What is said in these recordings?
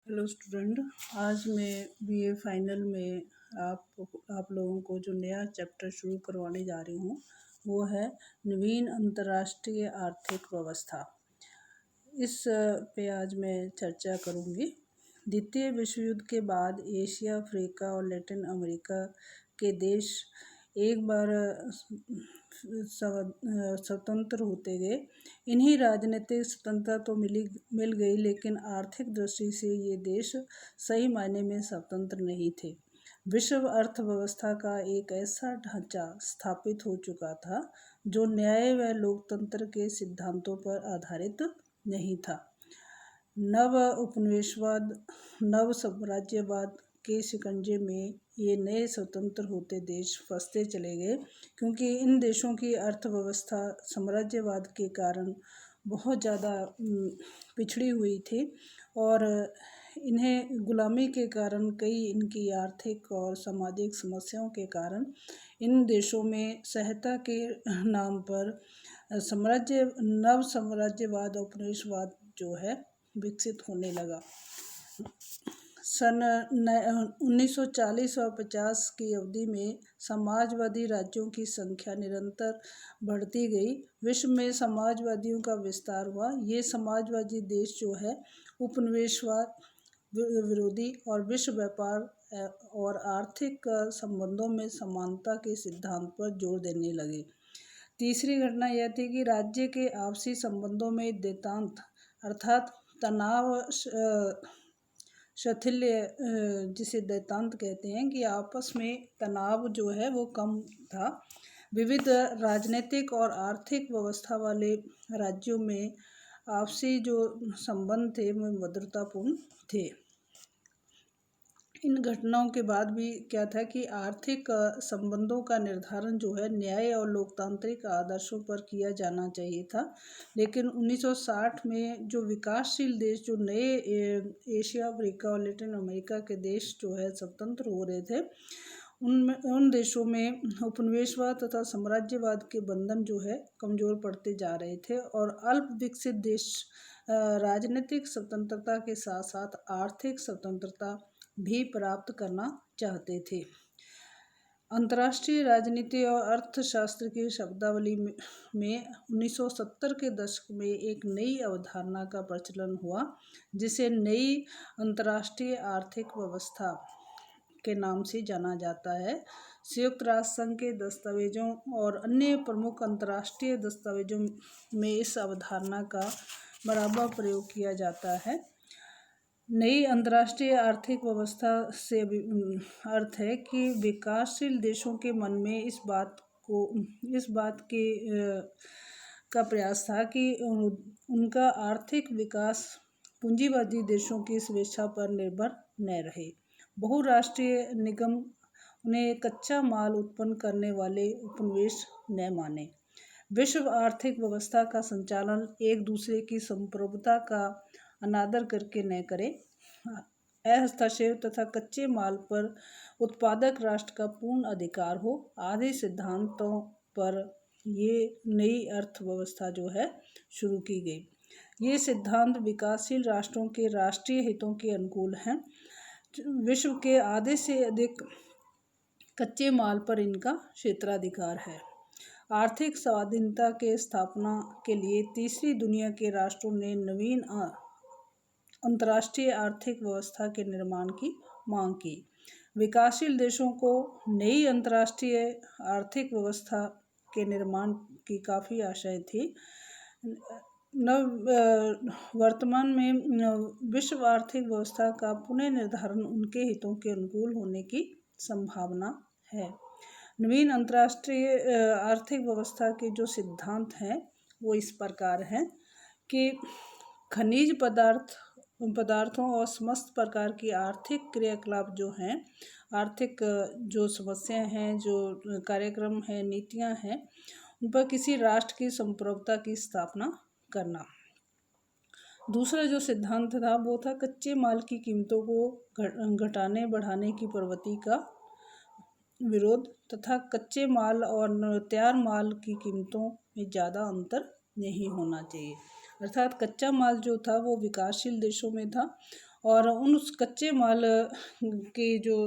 Hello student. आज मैं BA final में आप लोगों को जो नया चैप्टर शुरू करवाने जा रही हूँ वो है नवीन अंतर्राष्ट्रीय आर्थिक व्यवस्था। इस पे आज मैं चर्चा करूँगी। द्वितीय विश्व युद्ध के बाद एशिया, अफ्रीका और लैटिन अमेरिका के देश एक बार स्वतंत्र होते गए। इन्हीं राजनीतिक स्वतंत्रता तो मिल गई, लेकिन आर्थिक दृष्टि से ये देश सही मायने में स्वतंत्र नहीं थे। विश्व अर्थव्यवस्था का एक ऐसा ढांचा स्थापित हो चुका था जो न्याय व लोकतंत्र के सिद्धांतों पर आधारित नहीं था। नव उपनिवेशवाद, नव साम्राज्यवाद के शिकंजे में ये नए स्वतंत्र होते देश फंसते चले गए, क्योंकि इन देशों की अर्थव्यवस्था साम्राज्यवाद के कारण बहुत ज़्यादा पिछड़ी हुई थी और इन्हें गुलामी के कारण कई इनकी आर्थिक और सामाजिक समस्याओं के कारण इन देशों में सहायता के नाम पर नव साम्राज्यवाद और उपनिवेशवाद जो है विकसित होने लगा। सन 1940 और 50 की अवधि में समाजवादी राज्यों की संख्या निरंतर बढ़ती गई। विश्व में समाजवादियों का विस्तार हुआ। ये समाजवादी देश जो है उपनिवेशवाद विरोधी और विश्व व्यापार और आर्थिक संबंधों में समानता के सिद्धांत पर जोर देने लगे। तीसरी घटना यह थी कि राज्य के आपसी संबंधों में देतांत अर्थात तनाव शैथिल्य, जिसे देतांत कहते हैं, कि आपस में तनाव जो है वो कम था। विविध राजनीतिक और आर्थिक व्यवस्था वाले राज्यों में आपसी जो संबंध थे वो मधुरतापूर्ण थे। इन घटनाओं के बाद भी क्या था कि आर्थिक संबंधों का निर्धारण जो है न्याय और लोकतांत्रिक आदर्शों पर किया जाना चाहिए था। लेकिन 1960 में जो विकासशील देश, जो नए एशिया, अफ्रीका और लैटिन अमेरिका के देश जो है स्वतंत्र हो रहे थे, उन देशों में उपनिवेशवाद तथा साम्राज्यवाद के बंधन जो है कमज़ोर पड़ते जा रहे थे और अल्प विकसित देश राजनीतिक स्वतंत्रता के साथ साथ आर्थिक स्वतंत्रता भी प्राप्त करना चाहते थे। अंतर्राष्ट्रीय राजनीति और अर्थशास्त्र की शब्दावली में 1970 के दशक में एक नई अवधारणा का प्रचलन हुआ, जिसे नई अंतर्राष्ट्रीय आर्थिक व्यवस्था के नाम से जाना जाता है। संयुक्त राष्ट्र संघ के दस्तावेजों और अन्य प्रमुख अंतर्राष्ट्रीय दस्तावेजों में इस अवधारणा का बराबर प्रयोग किया जाता है। नई अंतर्राष्ट्रीय आर्थिक व्यवस्था से अर्थ है कि विकासशील देशों के मन में इस बात के का प्रयास था कि उनका आर्थिक विकास पूंजीवादी देशों की स्वेच्छा पर निर्भर न रहे। बहुराष्ट्रीय निगम उन्हें कच्चा माल उत्पन्न करने वाले उपनिवेश न माने। विश्व आर्थिक व्यवस्था का संचालन एक दूसरे की संप्रभुता का अनादर करके न करे। हस्तक्षेप तथा कच्चे माल पर उत्पादक राष्ट्र का पूर्ण अधिकार हो आदि सिद्धांतों पर ये नई अर्थव्यवस्था जो है शुरू की गई। ये सिद्धांत विकासशील राष्ट्रों के राष्ट्रीय हितों के अनुकूल हैं। विश्व के आधे से अधिक कच्चे माल पर इनका क्षेत्राधिकार है। आर्थिक स्वाधीनता के स्थापना के लिए तीसरी दुनिया के राष्ट्रों ने नवीन अंतर्राष्ट्रीय आर्थिक व्यवस्था के निर्माण की मांग की। विकासशील देशों को नई अंतर्राष्ट्रीय आर्थिक व्यवस्था के निर्माण की काफ़ी आशाएं थी। वर्तमान में विश्व आर्थिक व्यवस्था का पुनः निर्धारण उनके हितों के अनुकूल होने की संभावना है। नवीन अंतर्राष्ट्रीय आर्थिक व्यवस्था के जो सिद्धांत हैं वो इस प्रकार हैं कि खनिज पदार्थों और समस्त प्रकार की आर्थिक क्रियाकलाप जो हैं, आर्थिक जो समस्याएं हैं, जो कार्यक्रम हैं, नीतियां हैं, उन पर किसी राष्ट्र की संप्रभुता की स्थापना करना। दूसरा जो सिद्धांत था वो था कच्चे माल की कीमतों को घटाने बढ़ाने की प्रवृत्ति का विरोध तथा कच्चे माल और तैयार माल की कीमतों में ज़्यादा अंतर नहीं होना चाहिए। अर्थात कच्चा माल जो था वो विकासशील देशों में था और उस कच्चे माल के जो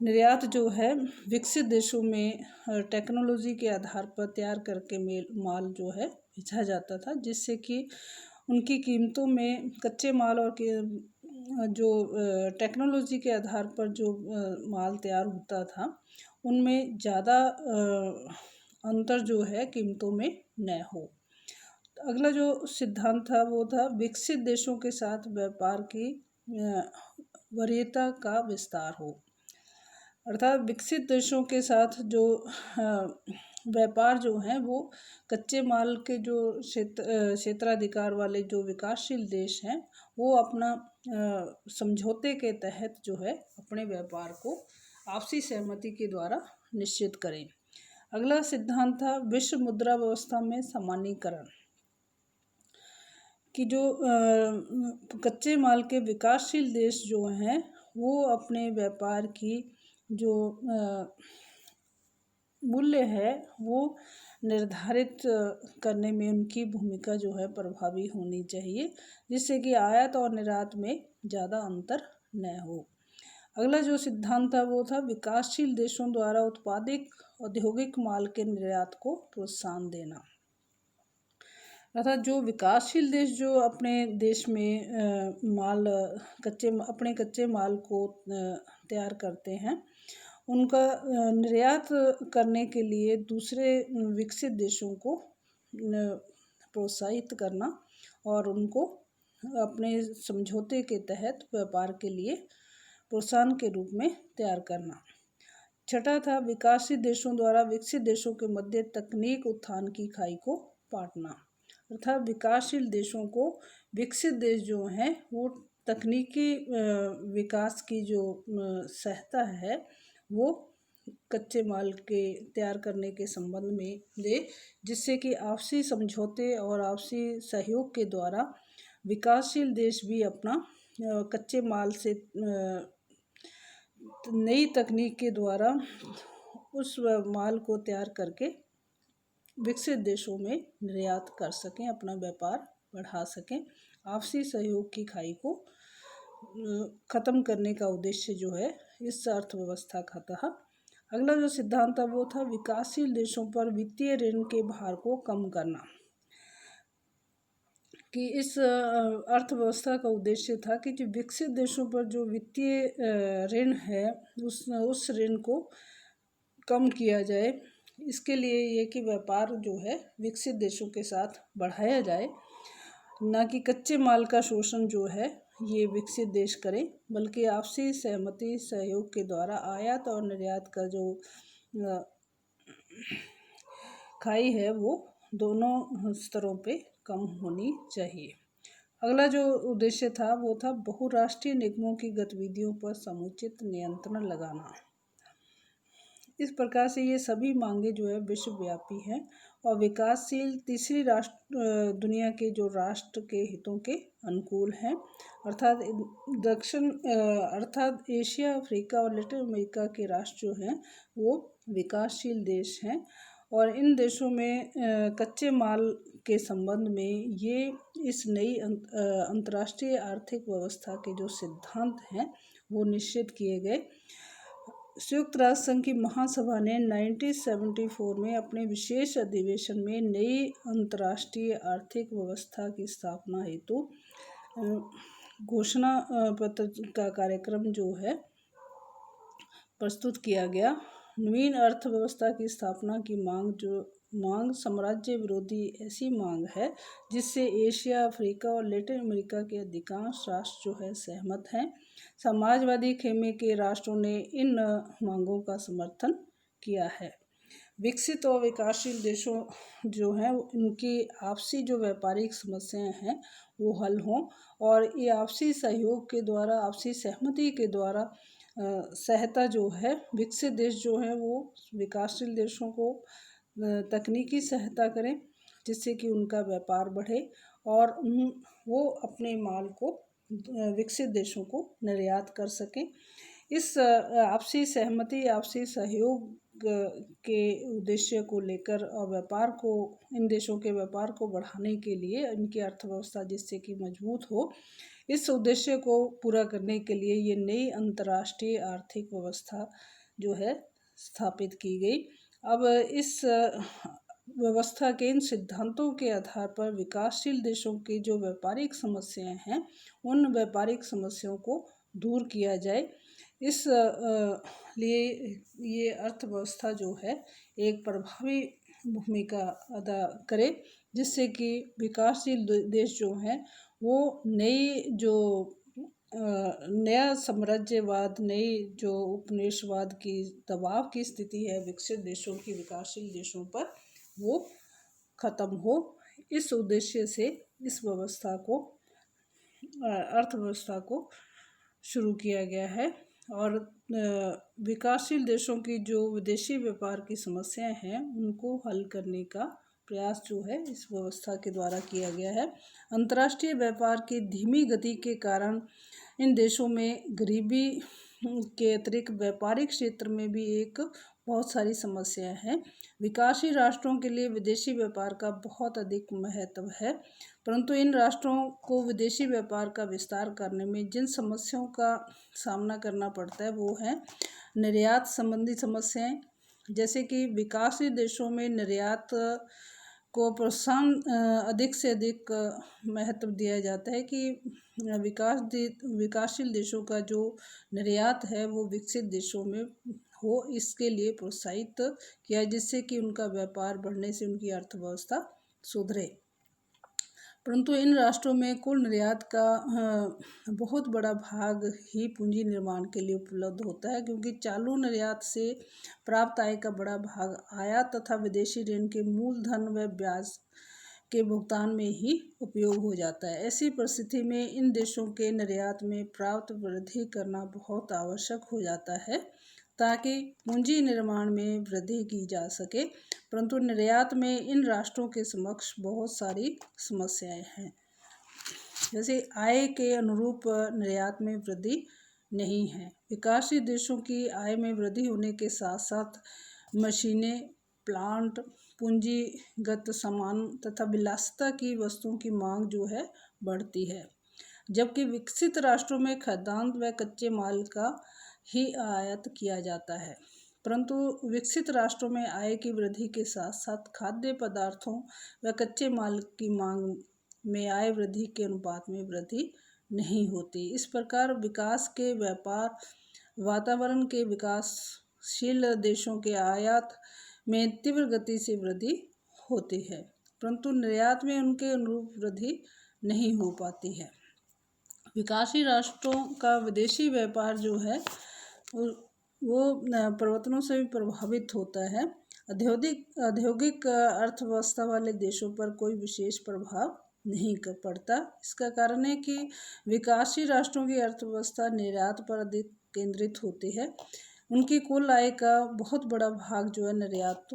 निर्यात जो है विकसित देशों में टेक्नोलॉजी के आधार पर तैयार करके माल जो है बेचा जाता था, जिससे कि उनकी कीमतों में कच्चे माल और जो टेक्नोलॉजी के आधार पर जो माल तैयार होता था उनमें ज़्यादा अंतर जो है कीमतों में न हो। अगला जो सिद्धांत था वो था विकसित देशों के साथ व्यापार की वरीयता का विस्तार हो। अर्थात विकसित देशों के साथ जो व्यापार जो है वो कच्चे माल के जो क्षेत्राधिकार वाले जो विकासशील देश हैं वो अपना समझौते के तहत जो है अपने व्यापार को आपसी सहमति के द्वारा निश्चित करें। अगला सिद्धांत था विश्व मुद्रा व्यवस्था में सामान्यीकरण, कि जो कच्चे माल के विकासशील देश जो हैं वो अपने व्यापार की जो मूल्य है वो निर्धारित करने में उनकी भूमिका जो है प्रभावी होनी चाहिए, जिससे कि आयात और निर्यात में ज़्यादा अंतर न हो। अगला जो सिद्धांत था वो था विकासशील देशों द्वारा उत्पादित औद्योगिक माल के निर्यात को प्रोत्साहन देना। अर्थात जो विकासशील देश जो अपने देश में अपने कच्चे माल को तैयार करते हैं उनका निर्यात करने के लिए दूसरे विकसित देशों को प्रोत्साहित करना और उनको अपने समझौते के तहत व्यापार के लिए प्रोत्साहन के रूप में तैयार करना। छठा था विकासशील देशों द्वारा विकसित देशों के मध्य तकनीक उत्थान की खाई को पाटना। अर्थात विकासशील देशों को विकसित देश जो हैं वो तकनीकी विकास की जो सहायता है वो कच्चे माल के तैयार करने के संबंध में दे, जिससे कि आपसी समझौते और आपसी सहयोग के द्वारा विकासशील देश भी अपना कच्चे माल से नई तकनीक के द्वारा उस माल को तैयार करके विकसित देशों में निर्यात कर सकें, अपना व्यापार बढ़ा सकें। आपसी सहयोग की खाई को ख़त्म करने का उद्देश्य जो है इस अर्थव्यवस्था का था। अगला जो सिद्धांत था वो था विकासशील देशों पर वित्तीय ऋण के भार को कम करना, कि इस अर्थव्यवस्था का उद्देश्य था कि जो विकसित देशों पर जो वित्तीय ऋण है उस ऋण को कम किया जाए। इसके लिए ये कि व्यापार जो है विकसित देशों के साथ बढ़ाया जाए, ना कि कच्चे माल का शोषण जो है ये विकसित देश करें, बल्कि आपसी सहमति सहयोग के द्वारा आयात और निर्यात का जो खाई है वो दोनों स्तरों पे कम होनी चाहिए। अगला जो उद्देश्य था वो था बहुराष्ट्रीय निगमों की गतिविधियों पर समुचित नियंत्रण लगाना। इस प्रकार से ये सभी मांगे जो है विश्वव्यापी हैं और विकासशील तीसरी दुनिया के जो राष्ट्र के हितों के अनुकूल हैं। अर्थात एशिया, अफ्रीका और लैटिन अमेरिका के राष्ट्र जो हैं वो विकासशील देश हैं और इन देशों में कच्चे माल के संबंध में ये इस नई अंतर्राष्ट्रीय आर्थिक व्यवस्था के जो सिद्धांत हैं वो निश्चित किए गए। संयुक्त राष्ट्र संघ की महासभा ने 1974 में अपने विशेष अधिवेशन में नई अंतर्राष्ट्रीय आर्थिक व्यवस्था की स्थापना हेतु घोषणा पत्र का कार्यक्रम जो है प्रस्तुत किया गया। नवीन अर्थव्यवस्था की स्थापना की मांग साम्राज्य विरोधी ऐसी मांग है जिससे एशिया, अफ्रीका और लैटिन अमेरिका के अधिकांश राष्ट्र जो है सहमत हैं। समाजवादी खेमे के राष्ट्रों ने इन मांगों का समर्थन किया है। विकसित और विकासशील देशों जो हैं उनकी आपसी जो व्यापारिक समस्याएं हैं वो हल हों और ये आपसी सहयोग के द्वारा, आपसी सहमति के द्वारा सहायता जो है विकसित देश जो है वो विकासशील देशों को तकनीकी सहायता करें, जिससे कि उनका व्यापार बढ़े और वो अपने माल को विकसित देशों को निर्यात कर सकें। इस आपसी सहमति, आपसी सहयोग के उद्देश्य को लेकर और व्यापार को, इन देशों के व्यापार को बढ़ाने के लिए इनकी अर्थव्यवस्था जिससे कि मजबूत हो, इस उद्देश्य को पूरा करने के लिए ये नई अंतर्राष्ट्रीय आर्थिक व्यवस्था जो है स्थापित की गई। अब इस व्यवस्था के इन सिद्धांतों के आधार पर विकासशील देशों की जो व्यापारिक समस्याएं हैं उन व्यापारिक समस्याओं को दूर किया जाए। इस लिए ये अर्थव्यवस्था जो है एक प्रभावी भूमिका अदा करे, जिससे कि विकासशील देश जो हैं वो नई जो नया साम्राज्यवाद, नई जो उपनिवेशवाद की दबाव की स्थिति है विकसित देशों की विकासशील देशों पर, वो खत्म हो। इस उद्देश्य से इस व्यवस्था को अर्थव्यवस्था को शुरू किया गया है। और विकासशील देशों की जो विदेशी व्यापार की समस्याएं हैं उनको हल करने का प्रयास जो है इस व्यवस्था के द्वारा किया गया है। अंतर्राष्ट्रीय व्यापार की धीमी गति के कारण इन देशों में गरीबी के अतिरिक्त व्यापारिक क्षेत्र में भी एक बहुत सारी समस्याएं हैं। विकासशील राष्ट्रों के लिए विदेशी व्यापार का बहुत अधिक महत्व है, परंतु इन राष्ट्रों को विदेशी व्यापार का विस्तार करने में जिन समस्याओं का सामना करना पड़ता है वो है निर्यात संबंधी समस्याएं। जैसे कि विकासशील देशों में निर्यात को प्रोत्साहन अधिक से अधिक महत्व दिया जाता है कि विकासशील देशों का जो निर्यात है वो विकसित देशों में हो, इसके लिए प्रोत्साहित किया, जिससे कि उनका व्यापार बढ़ने से उनकी अर्थव्यवस्था सुधरे। परंतु इन राष्ट्रों में कुल निर्यात का बहुत बड़ा भाग ही पूंजी निर्माण के लिए उपलब्ध होता है, क्योंकि चालू निर्यात से प्राप्त आय का बड़ा भाग आयात तथा विदेशी ऋण के मूलधन व ब्याज के भुगतान में ही उपयोग हो जाता है। ऐसी परिस्थिति में इन देशों के निर्यात में प्राप्त वृद्धि करना बहुत आवश्यक हो जाता है ताकि पूंजी निर्माण में वृद्धि की जा सके। परंतु निर्यात में इन राष्ट्रों के समक्ष बहुत सारी समस्याएं हैं। जैसे आय के अनुरूप निर्यात में वृद्धि नहीं है। विकासशील देशों की आय में वृद्धि होने के साथ साथ मशीनें, प्लांट, पूंजीगत सामान तथा विलासिता की वस्तुओं की मांग जो है बढ़ती है, जबकि विकसित राष्ट्रों में खाद्यान्न व कच्चे माल का ही आयात किया जाता है। परंतु विकसित राष्ट्रों में आय की वृद्धि के साथ साथ खाद्य पदार्थों व कच्चे माल की मांग में आय वृद्धि के अनुपात में वृद्धि नहीं होती। इस प्रकार विकास के व्यापार वातावरण के विकासशील देशों के आयात में तीव्र गति से वृद्धि होती है, परंतु निर्यात में उनके अनुरूप वृद्धि नहीं हो पाती है। विकासशील राष्ट्रों का विदेशी व्यापार जो है वो परिवर्तनों से भी प्रभावित होता है। औद्योगिक अर्थव्यवस्था वाले देशों पर कोई विशेष प्रभाव नहीं पड़ता। इसका कारण है कि विकासशील राष्ट्रों की अर्थव्यवस्था निर्यात पर अधिक केंद्रित होती है। उनकी कुल आय का बहुत बड़ा भाग जो है निर्यात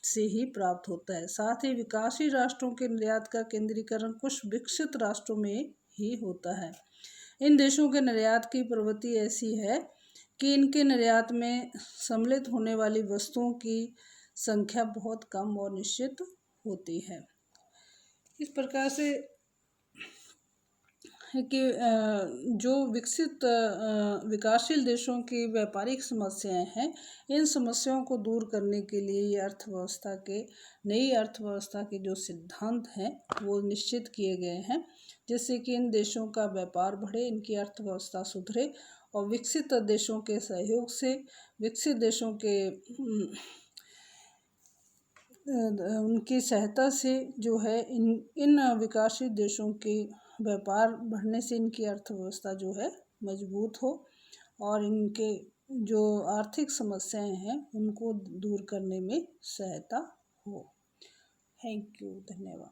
से ही प्राप्त होता है। साथ ही विकासशील राष्ट्रों के निर्यात का केंद्रीकरण कुछ विकसित राष्ट्रों में ही होता है। इन देशों के निर्यात की प्रवृत्ति ऐसी है कि इनके निर्यात में सम्मिलित होने वाली वस्तुओं की संख्या बहुत कम और निश्चित होती है। इस प्रकार से है कि जो विकसित विकासशील देशों की व्यापारिक समस्याएं हैं, इन समस्याओं को दूर करने के लिए ये नई अर्थव्यवस्था के जो सिद्धांत हैं वो निश्चित किए गए हैं, जिससे कि इन देशों का व्यापार बढ़े, इनकी अर्थव्यवस्था सुधरे और विकसित देशों के सहयोग से विकसित देशों के उनकी सहायता से जो है इन विकासशील देशों के व्यापार बढ़ने से इनकी अर्थव्यवस्था जो है मजबूत हो और इनके जो आर्थिक समस्याएं हैं उनको दूर करने में सहायता हो। थैंक यू, धन्यवाद।